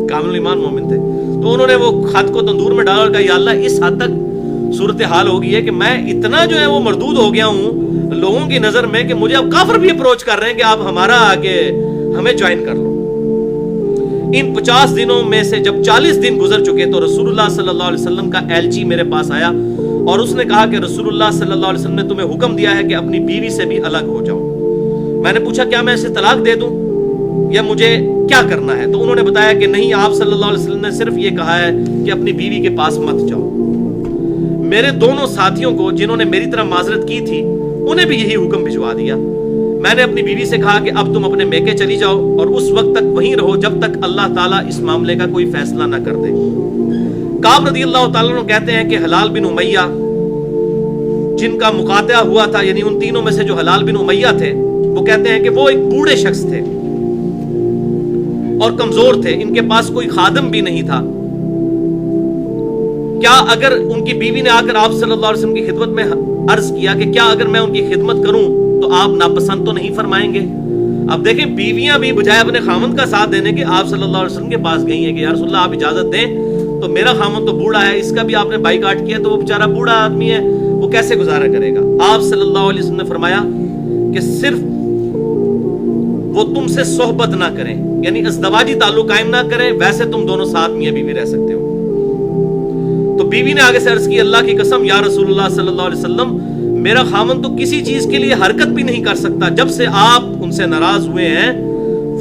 کامل ایمان مومن تھے. تو انہوں نے وہ خط کو تندور میں ڈالا اور کہا یا اللہ اس حد تک صورتحال ہو گئی ہے کہ میں اتنا جو ہے وہ مردود ہو گیا ہوں لوگوں کی نظر میں کہ مجھے اب کافر بھی اپروچ کر رہے ہیں کہ آپ ہمارا آگے ہمیں جوائن کر لو. ان 50 دنوں میں سے جب 40 دن گزر چکے تو رسول اللہ صلی اللہ علیہ وسلم کا ایلچی میرے پاس آیا اور اس نے کہا کہ رسول اللہ صلی اللہ علیہ وسلم نے تمہیں حکم دیا ہے کہ اپنی بیوی سے بھی الگ ہو جاؤ. میں نے پوچھا کیا میں اسے طلاق دے دوں یا مجھے کیا کرنا ہے؟ تو انہوں نے بتایا کہ نہیں, آپ صلی اللہ علیہ وسلم نے صرف یہ کہا ہے کہ اپنی بیوی کے پاس مت جاؤ. میرے دونوں ساتھیوں کو جنہوں نے میری طرح معذرت کی تھی انہیں بھی یہی حکم بھجوا دیا. میں نے اپنی بیوی سے کہا کہ اب تم اپنے میکے چلی جاؤ اور اس وقت تک وہیں رہو جب تک اللہ تعالیٰ اس معاملے کا کوئی فیصلہ نہ کر دے. کعب رضی اللہ تعالیٰ عنہ کہتے ہیں کہ حلال بن امیہ جن کا مقاطعہ ہوا تھا, یعنی ان تینوں میں سے جو حلال بن امیہ تھے, وہ کہتے ہیں کہ وہ ایک بوڑھے شخص تھے اور کمزور تھے, ان کے پاس کوئی خادم بھی نہیں تھا. کیا اگر ان کی بیوی نے آ کر آپ صلی اللہ علیہ وسلم کی خدمت میں عرض کیا کہ کیا اگر میں ان کی خدمت کروں تو آپ ناپسند تو نہیں فرمائیں گے؟ اب دیکھیں بیویاں بھی بجائے اپنے خامند کا ساتھ دینے کے آپ صلی اللہ علیہ وسلم کے پاس گئی ہیں کہ یا رسول اللہ آپ اجازت دیں, تو میرا خامند تو بوڑھا ہے, اس کا بھی آپ نے بائیکاٹ کیا, تو وہ بیچارہ بوڑھا آدمی ہے, وہ کیسے گزارا کرے گا؟ آپ صلی اللہ علیہ وسلم نے فرمایا کہ صرف وہ تم سے صحبت نہ کریں, یعنی ازدواجی تعلق قائم نہ کریں, ویسے تم دونوں ساتھ میاں بیوی رہ سکتے ہو. تو بیوی نے آگے سے عرض کی اللہ کی قسم یا رسول اللہ صلی اللہ علیہ وسلم میرا خامن تو کسی چیز کے لیے حرکت بھی نہیں کر سکتا جب سے آپ ان سے ناراض ہوئے ہیں.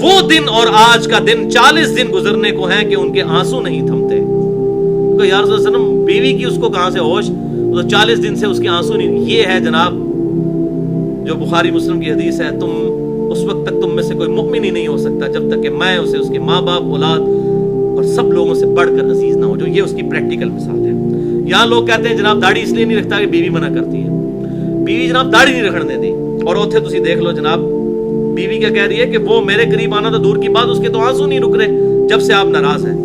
وہ دن اور آج کا دن 40 دن گزرنے کو ہیں کہ ان کے آنسو نہیں تھمتے. تو یا رسول اللہ صلی اللہ علیہ وسلم بیوی کی اس کو کہاں سے ہوش, تو 40 دن سے اس کے آنسو نہیں. یہ ہے جناب جو بخاری مسلم کی حدیث ہے, تم اس وقت تک تم میں سے کوئی مؤمن ہی نہیں ہو سکتا جب تک کہ میں اسے اس کے ماں باپ اولاد اور سب لوگوں سے بڑھ کر عزیز نہ ہو. جو یہ اس کی پریکٹیکل مثال ہے. یہاں لوگ کہتے ہیں جناب داڑھی اس لیے نہیں رکھتا کہ بیوی منع کرتی ہے. بیوی جناب داڑھی نہیں رکھنے دیتی, اور اوتھے تسی دیکھ لو جناب بیوی کیا کہہ رہی ہے کہ وہ میرے قریب آنا تو دور کی بات, اس کے تو آنسو نہیں رک رہے جب سے آپ ناراض ہیں.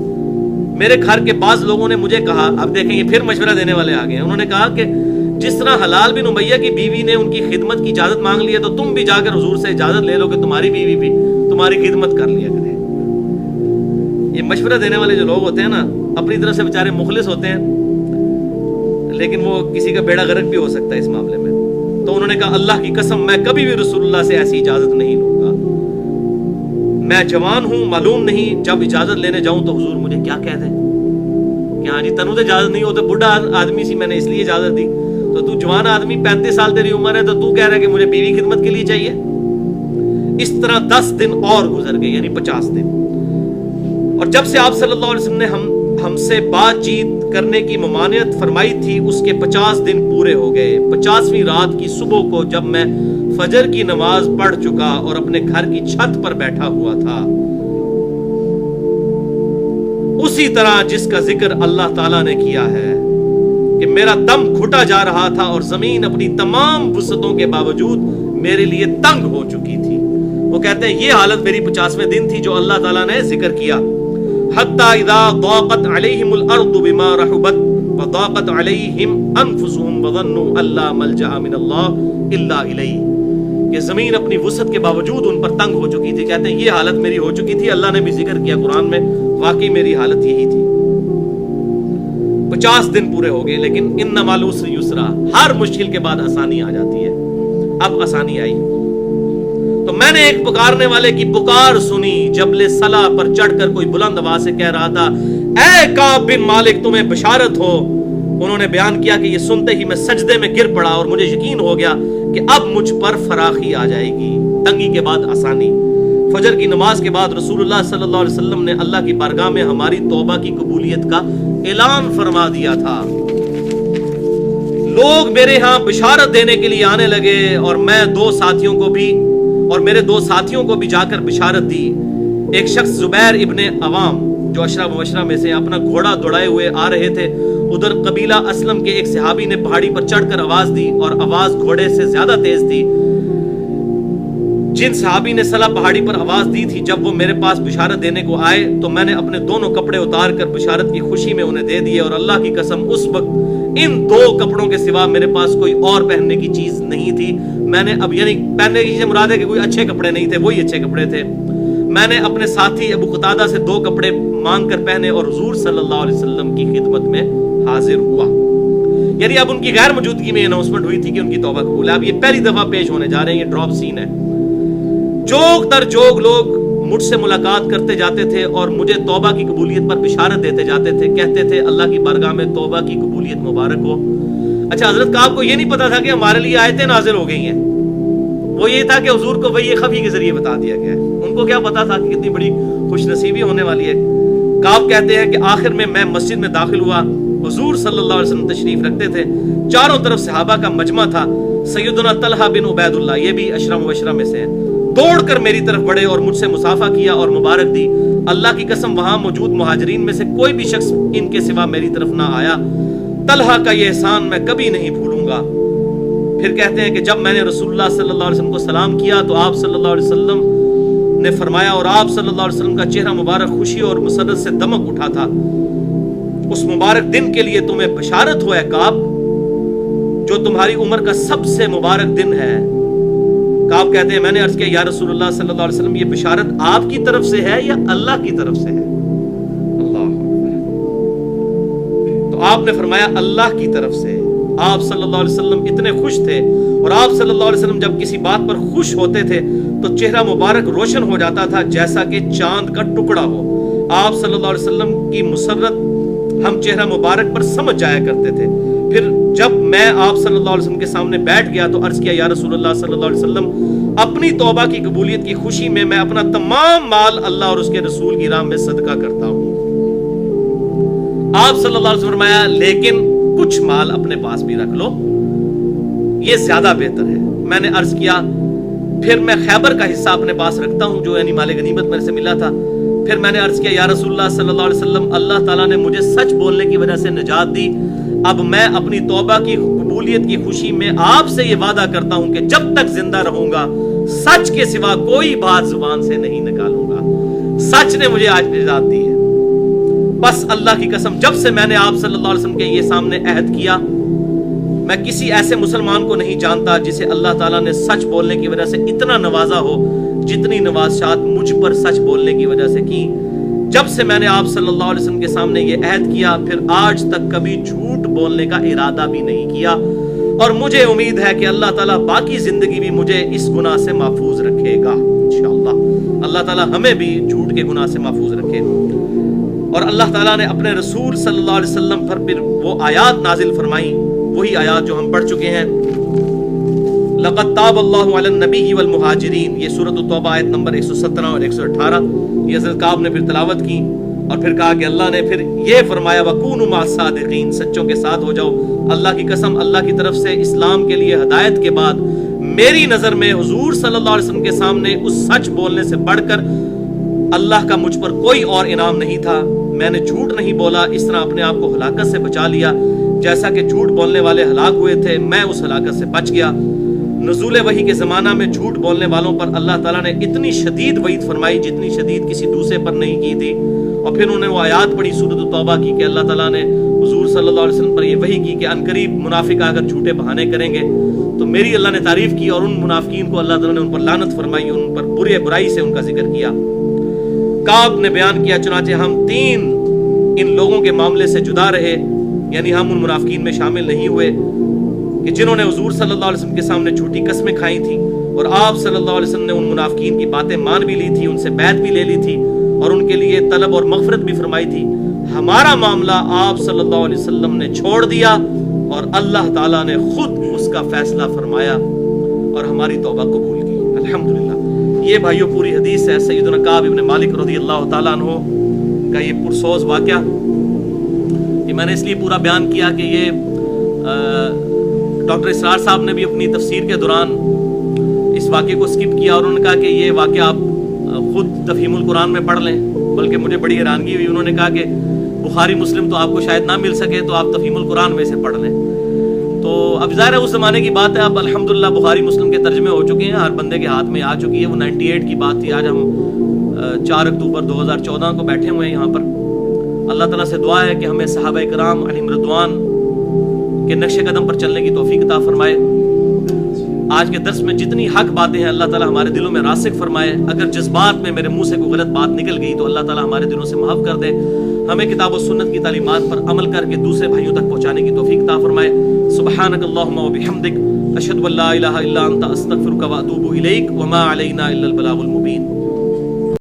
میرے گھر کے بعض لوگوں نے مجھے کہا, اب دیکھیں یہ پھر مشورہ دینے والے آ گئے ہیں, انہوں نے کہا کہ جس طرح حلال بن امیہ کی بیوی نے ان کی خدمت کی اجازت مانگ لی ہے تو تم بھی جا کر حضور سے اجازت لے لو کہ تمہاری بیوی بھی تمہاری خدمت کر لیا کرے. یہ مشورہ دینے والے جو لوگ ہوتے ہیں نا, اپنی طرف سے بیچارے مخلص ہوتے ہیں لیکن وہ کسی کا بیڑا غرق بھی ہو سکتا ہے اس معاملے میں. تو انہوں نے کہا اللہ کی قسم میں کبھی بھی رسول اللہ سے ایسی اجازت نہیں لوں گا. میں جوان ہوں, معلوم نہیں جب اجازت لینے جاؤں تو حضور مجھے کیا کہہ دیں کہ ہاں جی تنو تو اجازت نہیں ہو, تو بڑھا آدمی سی میں نے اس لیے اجازت دی, تو جوان آدمی 35 سال تیری عمر ہے تو تو کہہ رہا ہے کہ مجھے بیوی خدمت کے لیے چاہیے. اس طرح 10 دن اور گزر گئے, یعنی 50 دن. اور جب سے آپ صلی اللہ علیہ وسلم نے ہم سے بات چیت کرنے کی ممانعت فرمائی تھی اس کے 50 دن پورے ہو گئے. 50ویں رات کی صبح کو جب میں فجر کی نماز پڑھ چکا اور اپنے گھر کی چھت پر بیٹھا ہوا تھا, اسی طرح جس کا ذکر اللہ تعالیٰ نے کیا ہے کہ میرا دم گھٹا جا رہا تھا اور زمین اپنی تمام وسعتوں کے باوجود میرے لیے تنگ ہو چکی تھی. وہ کہتے ہیں یہ حالت میری 50ویں دن تھی جو اللہ تعالیٰ نے ذکر کیا. حتی اذا ضاقت علیہم الارض بما رحبت وضاقت علیہم انفسهم وظنوا ان لا ملجأ من اللہ الا الیہ, کہ زمین اپنی وسعت کے باوجود ان پر تنگ ہو چکی تھی. کہتے ہیں یہ حالت میری ہو چکی تھی, اللہ نے بھی ذکر کیا قرآن میں, واقعی میری حالت یہی تھی. 50 دن پورے ہو گئے, لیکن ان مع العسر یسرا, ہر مشکل کے بعد آسانی آ جاتی ہے. اب آسانی آئی تو میں نے ایک پکارنے والے کی پکار سنی، جبل صلا پر چڑھ کر کوئی بلند آواز سے کہہ رہا تھا، اے کعب بن مالک تمہیں بشارت ہو۔ انہوں نے بیان کیا کہ یہ سنتے ہی میں سجدے میں گر پڑا اور مجھے یقین ہو گیا کہ اب مجھ پر فراخی آ جائے گی، تنگی کے بعد آسانی۔ فجر کی نماز کے بعد رسول اللہ صلی اللہ علیہ وسلم نے اللہ کی بارگاہ میں ہماری توبہ کی قبولیت کا اعلان فرما دیا تھا۔ لوگ میرے ہاں بشارت دینے کے لیے آنے لگے اور میں میرے دو ساتھیوں کو بھی جا کر بشارت دی۔ ایک شخص زبیر ابن عوام جو عشرہ مبشرہ میں سے اپنا گھوڑا دوڑائے ہوئے آ رہے تھے، ادھر قبیلہ اسلم کے ایک صحابی نے پہاڑی پر چڑھ کر آواز دی اور آواز گھوڑے سے زیادہ تیز تھی۔ جن صحابی نے صلا پہاڑی پر آواز دی تھی، جب وہ میرے پاس بشارت دینے کو آئے تو میں نے اپنے دونوں کپڑے اتار کر بشارت کی خوشی میں انہیں دے دیے، اور اللہ کی قسم اس وقت ان دو کپڑوں کے سوا میرے پاس کوئی اور پہننے کی چیز نہیں تھی۔ میں نے اب یعنی پہننے کی چیز مراد ہے کہ کوئی اچھے کپڑے نہیں تھے، وہی اچھے کپڑے تھے۔ میں نے اپنے ساتھی ابو قتادہ سے 2 کپڑے مانگ کر پہنے اور حضور صلی اللہ علیہ وسلم کی خدمت میں حاضر ہوا۔ یعنی اب ان کی غیر موجودگی میں اناؤنسمنٹ ہوئی تھی کہ ان کی توبہ قبول ہے۔ اب یہ پہلی دفعہ پیش ہونے جا رہے ہیں، یہ ڈراپ سین ہے۔ جوگ در جوگ لوگ مجھ سے ملاقات کرتے جاتے تھے اور مجھے توبہ کی قبولیت پر بشارت دیتے جاتے تھے، کہتے تھے اللہ کی بارگاہ میں توبہ کی قبولیت مبارک ہو۔ اچھا، حضرت کعب کو یہ نہیں پتا تھا کہ ہمارے لیے آیتیں نازل ہو گئی ہیں، وہ یہ تھا کہ حضور کو وحی خفی کے ذریعے بتا دیا گیا ہے۔ ان کو کیا پتا تھا کہ کتنی بڑی خوش نصیبی ہونے والی ہے۔ کعب کہتے ہیں کہ آخر میں مسجد میں داخل ہوا، حضور صلی اللہ علیہ وسلم تشریف رکھتے تھے، چاروں طرف صحابہ کا مجمع تھا۔ سیدنا طلحہ بن عبید اللہ، یہ بھی عشرہ مبشرہ میں سے ہیں، دوڑ کر میری طرف بڑھے اور مجھ سے مصافحہ کیا اور مبارک دی۔ اللہ کی قسم وہاں موجود مہاجرین میں سے کوئی بھی شخص ان کے سوا میری طرف نہ آیا۔ طلحہ کا یہ احسان میں کبھی نہیں بھولوں گا۔ پھر کہتے ہیں کہ جب میں نے رسول اللہ صلی اللہ علیہ وسلم کو سلام کیا تو آپ صلی اللہ علیہ وسلم نے فرمایا، اور آپ صلی اللہ علیہ وسلم کا چہرہ مبارک خوشی اور مسرت سے دمک اٹھا تھا، اس مبارک دن کے لیے تمہیں بشارت ہو اے کعب، جو تمہاری عمر کا سب سے مبارک دن ہے۔ کعب کہتے ہیں میں نے عرض کیا یا رسول اللہ صلی اللہ علیہ وسلم، یہ بشارت آپ کی طرف سے ہے یا اللہ کی طرف سے ہے؟ اللہ تو آپ نے فرمایا اللہ کی طرف سے۔ آپ صلی اللہ علیہ وسلم اتنے خوش تھے، اور آپ صلی اللہ علیہ وسلم جب کسی بات پر خوش ہوتے تھے تو چہرہ مبارک روشن ہو جاتا تھا جیسا کہ چاند کا ٹکڑا ہو۔ آپ صلی اللہ علیہ وسلم کی مسرت ہم چہرہ مبارک پر سمجھ جایا کرتے تھے۔ پھر جب میں آپ صلی اللہ علیہ وسلم کے سامنے بیٹھ گیا تو عرض کیا یا رسول اللہ صلی اللہ علیہ وسلم، اپنی توبہ کی قبولیت کی خوشی میں اپنا تمام مال اللہ اور اس کے رسول کی راہ میں صدقہ کرتا ہوں۔ آپ صلی اللہ علیہ وسلم فرمایا لیکن کچھ مال اپنے پاس بھی رکھ لو، یہ زیادہ بہتر ہے۔ میں نے عرض کیا پھر میں خیبر کا حصہ اپنے پاس رکھتا ہوں جو یعنی مال غنیمت میرے سے ملا تھا۔ پھر میں نے عرض کیا یا رسول اللہ صلی اللہ علیہ وسلم، اللہ تعالیٰ نے مجھے سچ بولنے کی وجہ سے نجات دی، اب میں اپنی توبہ کی قبولیت کی خوشی میں آپ سے یہ وعدہ کرتا ہوں کہ جب تک زندہ رہوں گا سچ کے سوا کوئی بات زبان سے نہیں نکالوں گا۔ سچ نے مجھے آج نجات دی ہے۔ بس اللہ کی قسم جب سے میں نے آپ صلی اللہ علیہ وسلم کے یہ سامنے عہد کیا، میں کسی ایسے مسلمان کو نہیں جانتا جسے اللہ تعالیٰ نے سچ بولنے کی وجہ سے اتنا نوازا ہو جتنی نوازشات مجھ پر سچ بولنے کی وجہ سے کی۔ جب سے میں نے آپ صلی اللہ علیہ وسلم کے سامنے یہ عہد کیا، پھر آج تک کبھی جھوٹ بولنے کا ارادہ بھی نہیں کیا، اور مجھے امید ہے کہ اللہ تعالیٰ باقی زندگی بھی مجھے اس گناہ سے محفوظ رکھے گا انشاءاللہ۔ اللہ تعالیٰ ہمیں بھی جھوٹ کے گناہ سے محفوظ رکھے۔ اور اللہ تعالیٰ نے اپنے رسول صلی اللہ علیہ وسلم پر پھر وہ آیات نازل فرمائیں، وہی آیات جو ہم پڑھ چکے ہیں۔ لقد تاب اللہ علی النبی والمہاجرین، یہ سورۃ التوبہ آیت نمبر 117 اور 118، یہ حضرت کعب نے پھر تلاوت کی اور پھر کہا کہ اللہ نے پھر یہ فرمایا وَكُونُوا مَعَ الصَّادِقِينَ، سچوں کے ساتھ ہو جاؤ۔ اللہ کی قسم اللہ کی طرف سے اسلام کے لیے ہدایت کے بعد میری نظر میں حضور صلی اللہ علیہ وسلم کے سامنے اس سچ بولنے سے بڑھ کر اللہ کا مجھ پر کوئی اور انعام نہیں تھا۔ میں نے جھوٹ نہیں بولا، اس طرح اپنے آپ کو ہلاکت سے بچا لیا، جیسا کہ جھوٹ بولنے والے ہلاک ہوئے تھے، میں اس ہلاکت سے بچ گیا۔ نزول وحی کے زمانہ میں جھوٹ بولنے والوں پر اللہ تعالیٰ نے اتنی شدید وعید فرمائی جتنی شدید کسی دوسرے پر نہیں کی تھی، اور پھر انہوں نے وہ آیات پڑھی سورۃ التوبہ کی کہ اللہ تعالیٰ نے حضور صلی اللہ علیہ وسلم پر یہ وحی کی کہ عنقریب منافق اگر جھوٹے بہانے کریں گے تو میری اللہ نے تعریف کی، اور ان منافقین کو اللہ تعالیٰ نے ان پر لعنت فرمائی، ان پر برائی سے ان کا ذکر کیا۔ کعب نے بیان کیا چنانچہ ہم 3 ان لوگوں کے معاملے سے جدا رہے، یعنی ہم ان منافقین میں شامل نہیں ہوئے کہ جنہوں نے حضور صلی اللہ علیہ وسلم کے سامنے جھوٹی قسمیں کھائی تھیں، اور آپ صلی اللہ علیہ وسلم نے ان منافقین کی باتیں مان بھی لی تھی، ان سے بیعت بھی لے لی تھی اور ان کے لیے طلب اور مغفرت بھی فرمائی تھی. ہمارا معاملہ آپ صلی اللہ علیہ وسلم نے چھوڑ دیا اور اللہ تعالیٰ نے خود اس کا فیصلہ فرمایا اور ہماری توبہ قبول کی. الحمدللہ. یہ بھائیوں پوری حدیث ہے سیدنا کعب ابن مالک رضی اللہ تعالیٰ عنہ کا یہ پرسوز واقعہ. یہ میں نے اس لیے پورا بیان کیا کہ یہ ڈاکٹر اسرار صاحب نے بھی اپنی تفسیر کے دوران اس واقعے کو سکپ کیا اور انہوں نے کہا کہ یہ واقعہ آپ خود تفہیم القرآن میں پڑھ لیں. بلکہ مجھے بڑی حیرانگی ہوئی، انہوں نے کہا کہ بخاری مسلم تو آپ کو شاید نہ مل سکے تو آپ تفہیم القرآن میں سے پڑھ لیں. تو اب ظاہر ہے اس زمانے کی بات ہے، اب الحمدللہ بخاری مسلم کے ترجمے ہو چکے ہیں، ہر بندے کے ہاتھ میں آ چکی ہے. وہ 98 کی بات تھی، آج ہم 4 اکتوبر 2014 کو بیٹھے ہوئے ہیں یہاں پر. اللہ تعالیٰ سے دعا ہے کہ ہمیں صحابہ کرام علیہم رضوان کے نقش قدم پر چلنے کی توفیق عطا فرمائے. آج کے درس میں جتنی حق باتیں ہیں اللہ تعالیٰ ہمارے دلوں میں راسخ فرمائے. اگر جذبات میں میرے منہ سے کوئی غلط بات نکل گئی تو اللہ تعالیٰ ہمارے دلوں سے معاف کر دے. ہمیں کتاب و سنت کی تعلیمات پر عمل کر کے دوسرے بھائیوں تک پہنچانے کی توفیق عطا فرمائے. سبحانک اللہم و بحمدک، اشہد ان لا الہ الا انت، استغفرک و اتوب الیک، وما علینا الا البلاغ المبین.